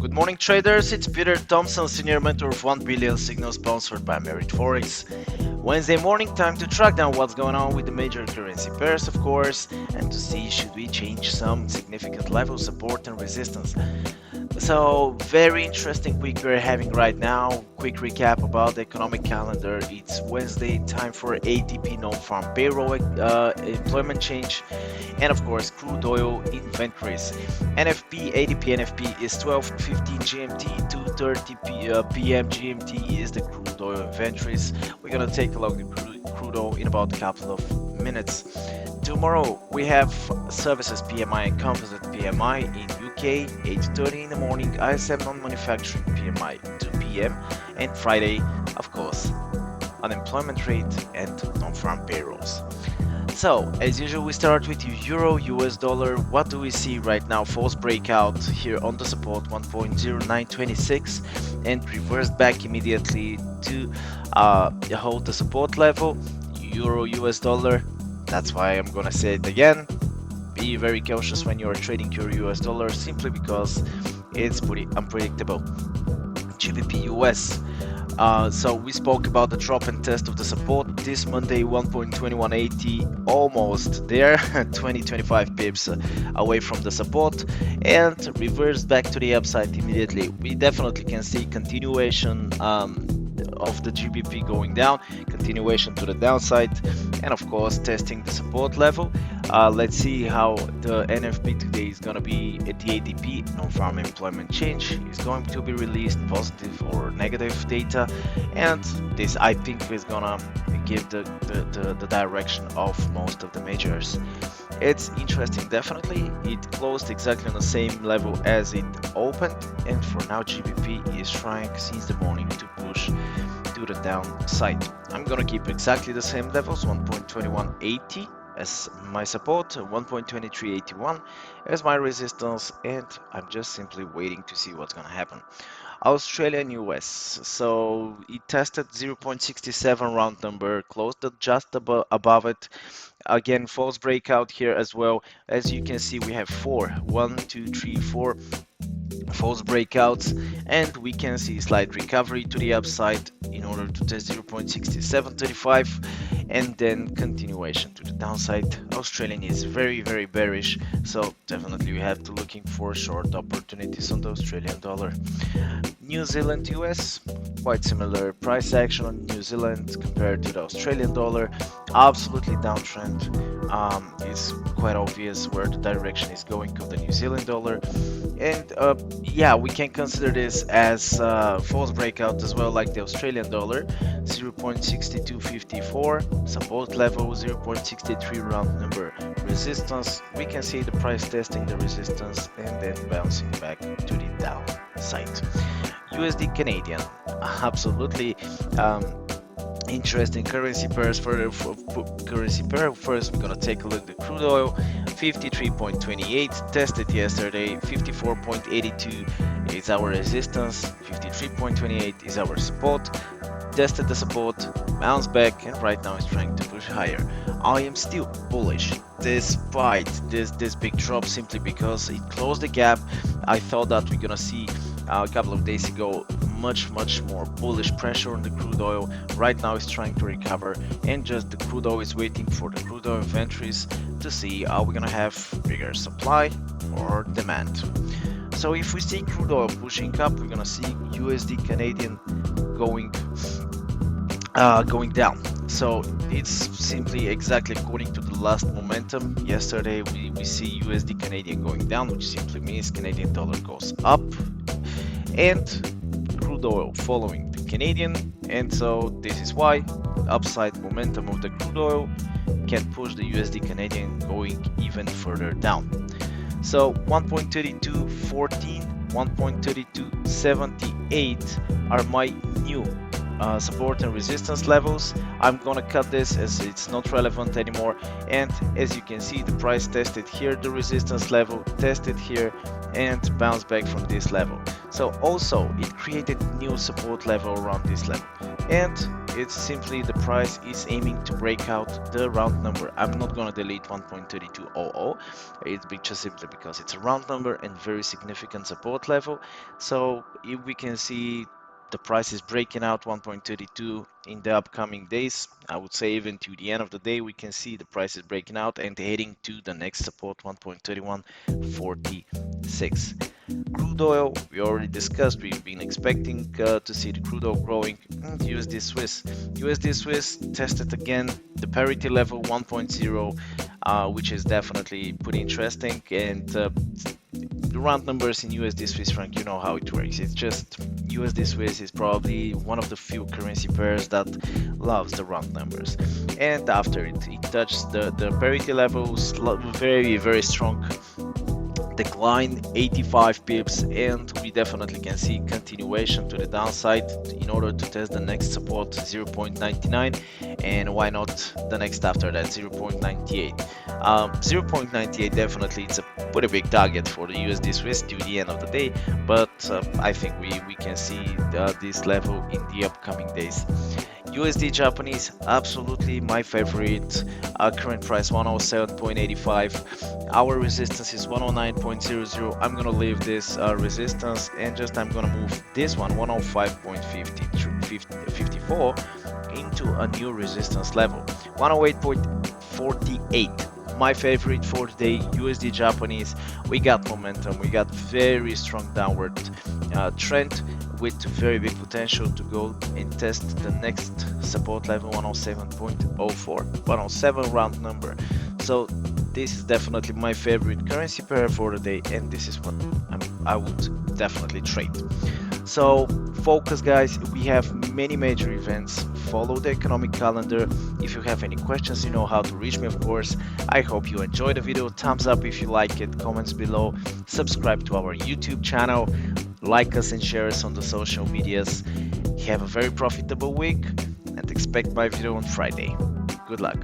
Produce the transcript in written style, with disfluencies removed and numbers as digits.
Good morning, traders. It's Peter Thompson, Senior Mentor of 1 Billion Signal, sponsored by Merit Forex. Wednesday morning, time to track down what's going on with the major currency pairs, of course, and to see should we change some significant level support and resistance. So, very interesting week we're having right now. Quick recap about the economic calendar. It's Wednesday, time for ADP non-farm payroll, employment change, and of course crude oil inventories. NFP, ADP NFP is 12:15 GMT, 2:30 p.m. GMT is the crude oil inventories. We're gonna take a look at crude oil in about a couple of minutes. Tomorrow we have services PMI and composite PMI in UK 8:30 in the morning, ISM non-manufacturing PMI 2 p.m. and Friday, of course, unemployment rate and non-farm payrolls. So, as usual, we start with Euro, US dollar. What do we see right now? False breakout here on the support 1.0926 and reversed back immediately to hold the support level. Euro, US dollar. That's why I'm gonna say it again. Be very cautious when you are trading your US dollar, simply because it's pretty unpredictable. GBP US. So we spoke about the drop and test of the support this Monday, 1.2180, almost there, 20-25 pips away from the support, and reversed back to the upside immediately. We definitely can see continuation of the GBP going down, continuation to the downside, and of course testing the support level. Let's see how the NFP today is going to be at the ADP, non-farm employment change, is going to be released, positive or negative data, and this I think is going to give the direction of most of the majors. It's interesting, definitely. It closed exactly on the same level as it opened, and for now GBP is trying since the morning to push to the downside. I'm gonna keep exactly the same levels, 1.2180 as my support, 1.2381 as my resistance, and I'm just simply waiting to see what's gonna happen. Australia and US, so it tested 0.67 round number, closed just above it. Again, false breakout here as well. As you can see, we have 4 false breakouts, and we can see slight recovery to the upside in order to test 0.6735, and then continuation to the downside. Australian is very bearish, so definitely we have to looking for short opportunities on the Australian dollar. New Zealand US, quite similar price action on New Zealand compared to the Australian dollar. Absolutely downtrend. It's quite obvious where the direction is going of the New Zealand dollar, and yeah, we can consider this as false breakout as well, like the Australian dollar. 0.6254 support level, 0.63 round number resistance. We can see the price testing the resistance and then bouncing back to the downside. USD Canadian, absolutely interesting currency pairs. Currency pair, first we're gonna take a look at the crude oil. 53.28 tested yesterday, 54.82 is our resistance, 53.28 is our support. Tested the support, bounced back, and right now it's trying to push higher. I am still bullish despite this big drop, simply because it closed the gap. I thought that we're gonna see a couple of days ago much more bullish pressure on the crude oil. Right now it's trying to recover, and just the crude oil is waiting for the crude oil inventories to see are we gonna have bigger supply or demand. So if we see crude oil pushing up, we're gonna see USD Canadian going down. So it's simply exactly according to the last momentum. Yesterday we see USD Canadian going down, which simply means Canadian dollar goes up, and crude oil following the Canadian, and so this is why upside momentum of the crude oil can push the USD Canadian going even further down. So 1.3214, 1.3278 are my new support and resistance levels. I'm gonna cut this as it's not relevant anymore, and as you can see, the price tested here the resistance level, tested here, and bounced back from this level. So also it created new support level around this level, and It's simply the price is aiming to break out the round number. I'm not gonna delete 1.3200. It's just simply because it's a round number and very significant support level. So if we can see the price is breaking out 1.32 in the upcoming days, I would say even to the end of the day, we can see the price is breaking out and heading to the next support 1.3146. Crude oil, we already discussed, we've been expecting to see the crude oil growing. USD Swiss. USD Swiss tested again the parity level 1.0, which is definitely pretty interesting. And the round numbers in USD Swiss franc, you know how it works. It's just USD Swiss is probably one of the few currency pairs that loves the round numbers. And after it touched the parity levels, very, very strong decline, 85 pips, and we definitely can see continuation to the downside in order to test the next support 0.99, and why not the next after that 0.98. 0.98 definitely it's a pretty big target for the USD Swiss to the end of the day, but I think we can see this level in the upcoming days. USD Japanese, absolutely my favorite. Current price 107.85. Our resistance is 109.00. I'm gonna leave this resistance and just I'm gonna move this one 105.54 into a new resistance level 108.48. My favorite for today, USD Japanese. We got momentum, we got very strong downward trend with very big potential to go and test the next support level 107.04, 107 round number. So this is definitely my favorite currency pair for the day, and this is what I would definitely trade. So focus guys, we have many major events. Follow the economic calendar. If you have any questions, you know how to reach me, of course. I hope you enjoyed the video. Thumbs up if you like it, comments below, subscribe to our YouTube channel, like us and share us on the social medias. Have a very profitable week and expect my video on Friday. Good luck.